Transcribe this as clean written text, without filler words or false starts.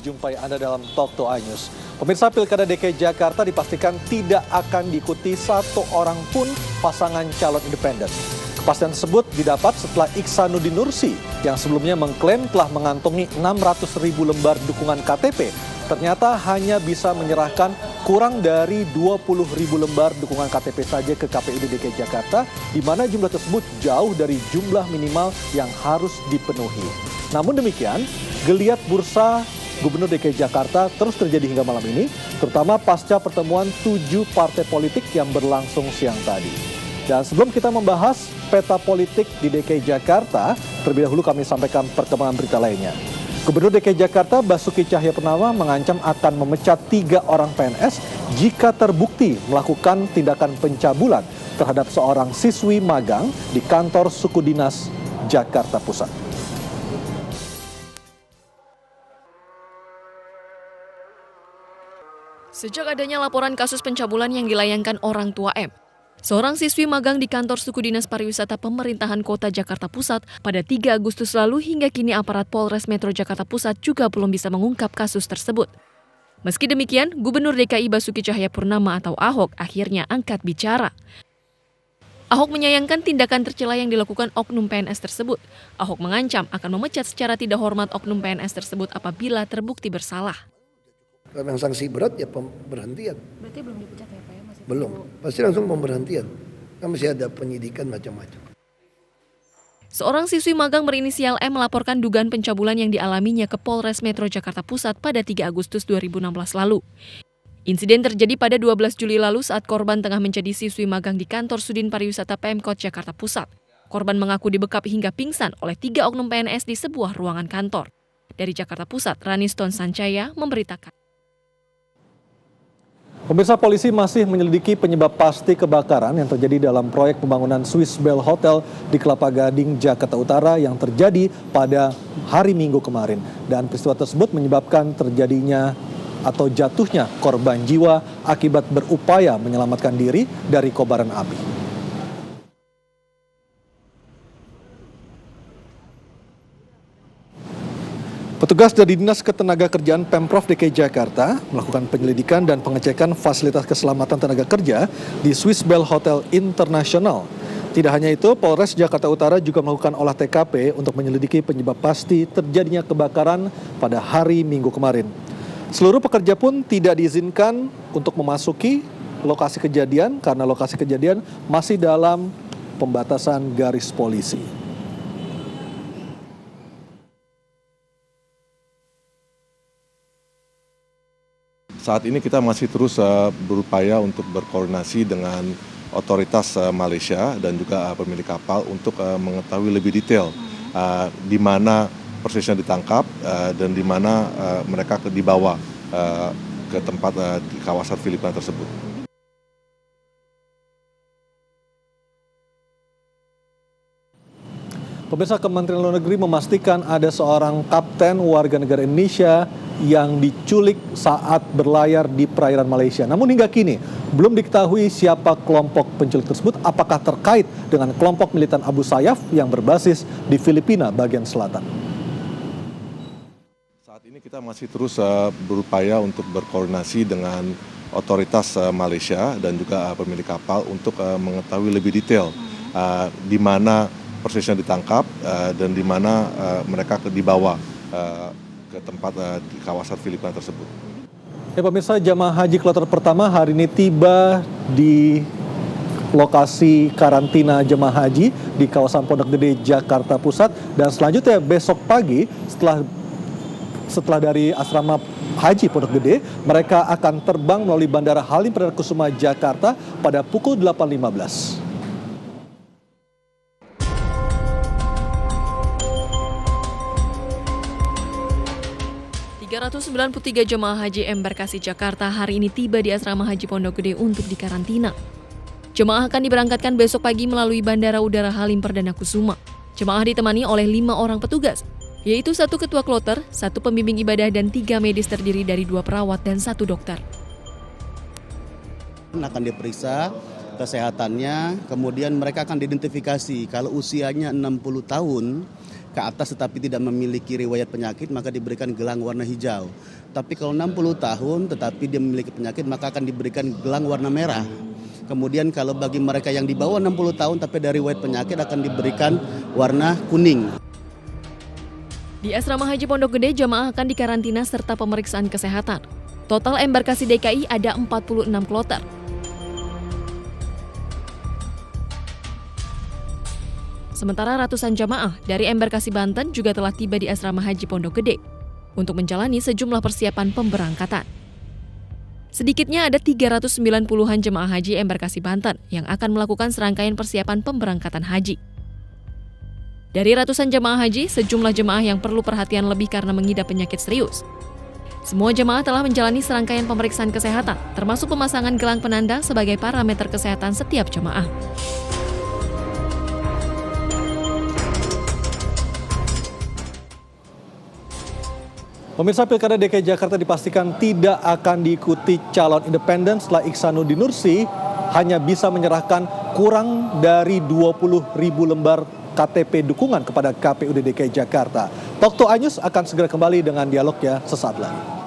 menjumpai Anda dalam Talk to iNews. Pemirsa, Pilkada DKI Jakarta dipastikan tidak akan diikuti satu orang pun pasangan calon independen. Kepastian tersebut didapat setelah Iksanuddin Nursi yang sebelumnya mengklaim telah mengantongi 600.000 lembar dukungan KTP. Ternyata hanya bisa menyerahkan kurang dari 20.000 lembar dukungan KTP saja ke KPUD DKI Jakarta, di mana jumlah tersebut jauh dari jumlah minimal yang harus dipenuhi. Namun demikian, geliat bursa Gubernur DKI Jakarta terus terjadi hingga malam ini, terutama pasca pertemuan 7 partai politik yang berlangsung siang tadi. Dan sebelum kita membahas peta politik di DKI Jakarta, terlebih dahulu kami sampaikan perkembangan berita lainnya. Gubernur DKI Jakarta Basuki Cahayapurnama mengancam akan memecat 3 orang PNS jika terbukti melakukan tindakan pencabulan terhadap seorang siswi magang di kantor suku dinas Jakarta Pusat. Sejak adanya laporan kasus pencabulan yang dilayangkan orang tua M, seorang siswi magang di kantor suku dinas pariwisata pemerintahan kota Jakarta Pusat pada 3 Agustus lalu hingga kini aparat Polres Metro Jakarta Pusat juga belum bisa mengungkap kasus tersebut. Meski demikian, Gubernur DKI Basuki Cahayapurnama atau Ahok akhirnya angkat bicara. Ahok menyayangkan tindakan tercela yang dilakukan oknum PNS tersebut. Ahok mengancam akan memecat secara tidak hormat oknum PNS tersebut apabila terbukti bersalah. Yang sanksi berat ya pemberhentian. Berarti belum dipecat ya Pak ya? Masih Belum, pasti langsung pemberhentian. Kan masih ada penyidikan macam-macam. Seorang siswi magang berinisial M melaporkan dugaan pencabulan yang dialaminya ke Polres Metro Jakarta Pusat pada 3 Agustus 2016 lalu. Insiden terjadi pada 12 Juli lalu saat korban tengah menjadi siswi magang di kantor Sudin Pariwisata Pemkot Jakarta Pusat. Korban mengaku dibekap hingga pingsan oleh 3 oknum PNS di sebuah ruangan kantor. Dari Jakarta Pusat, Raniston Sancaya memberitakan. Pemirsa, polisi masih menyelidiki penyebab pasti kebakaran yang terjadi dalam proyek pembangunan Swiss Bell Hotel di Kelapa Gading, Jakarta Utara yang terjadi pada hari Minggu kemarin. Dan peristiwa tersebut menyebabkan terjadinya atau jatuhnya korban jiwa akibat berupaya menyelamatkan diri dari kobaran api. Petugas dari Dinas Ketenagakerjaan Pemprov DKI Jakarta melakukan penyelidikan dan pengecekan fasilitas keselamatan tenaga kerja di Swiss Bell Hotel Internasional. Tidak hanya itu, Polres Jakarta Utara juga melakukan olah TKP untuk menyelidiki penyebab pasti terjadinya kebakaran pada hari Minggu kemarin. Seluruh pekerja pun tidak diizinkan untuk memasuki lokasi kejadian karena lokasi kejadian masih dalam pembatasan garis polisi. Saat ini kita masih terus berupaya untuk berkoordinasi dengan otoritas Malaysia dan juga pemilik kapal untuk mengetahui lebih detail di mana persisnya ditangkap dan di mana mereka dibawa ke tempat di kawasan Filipina tersebut. Pemirsa, Kementerian Luar Negeri memastikan ada seorang kapten warga negara Indonesia yang diculik saat berlayar di perairan Malaysia. Namun hingga kini belum diketahui siapa kelompok penculik tersebut, apakah terkait dengan kelompok militan Abu Sayyaf yang berbasis di Filipina bagian selatan. Saat ini kita masih terus berupaya untuk berkoordinasi dengan otoritas Malaysia dan juga pemilik kapal untuk mengetahui lebih detail di mana persisnya ditangkap dan di mana mereka dibawa ke tempat di kawasan Filipina tersebut. Ya pemirsa, jamaah haji kloter pertama hari ini tiba di lokasi karantina jemaah haji di kawasan Pondok Gede, Jakarta Pusat. Dan selanjutnya besok pagi setelah dari asrama haji Pondok Gede, mereka akan terbang melalui Bandara Halim Perdana Kusuma, Jakarta pada pukul 8.15. 393 jemaah haji embarkasi Jakarta hari ini tiba di asrama haji Pondok Gede untuk dikarantina. Jemaah akan diberangkatkan besok pagi melalui Bandara Udara Halim Perdana Kusuma. Jemaah ditemani oleh 5 orang petugas, yaitu 1 ketua kloter, 1 pembimbing ibadah, dan 3 medis terdiri dari 2 perawat dan 1 dokter. Akan diperiksa kesehatannya, kemudian mereka akan diidentifikasi. Kalau usianya 60 tahun, ke atas tetapi tidak memiliki riwayat penyakit, maka diberikan gelang warna hijau. Tapi kalau 60 tahun tetapi dia memiliki penyakit, maka akan diberikan gelang warna merah. Kemudian kalau bagi mereka yang di bawah 60 tahun tapi ada riwayat penyakit akan diberikan warna kuning. Di Asrama Haji Pondok Gede, jamaah akan dikarantina serta pemeriksaan kesehatan. Total embarkasi DKI ada 46 kloter. Sementara ratusan jamaah dari embarkasi Banten juga telah tiba di Asrama Haji Pondok Gede untuk menjalani sejumlah persiapan pemberangkatan. Sedikitnya ada 390-an jemaah haji embarkasi Banten yang akan melakukan serangkaian persiapan pemberangkatan haji. Dari ratusan jemaah haji, sejumlah jemaah yang perlu perhatian lebih karena mengidap penyakit serius. Semua jemaah telah menjalani serangkaian pemeriksaan kesehatan, termasuk pemasangan gelang penanda sebagai parameter kesehatan setiap jemaah. Pemirsa, Pilkada DKI Jakarta dipastikan tidak akan diikuti calon independen setelah Iksanuddin Nursi hanya bisa menyerahkan kurang dari 20.000 lembar KTP dukungan kepada KPUD DKI Jakarta. Talk to Anyus akan segera kembali dengan dialognya sesaat lagi.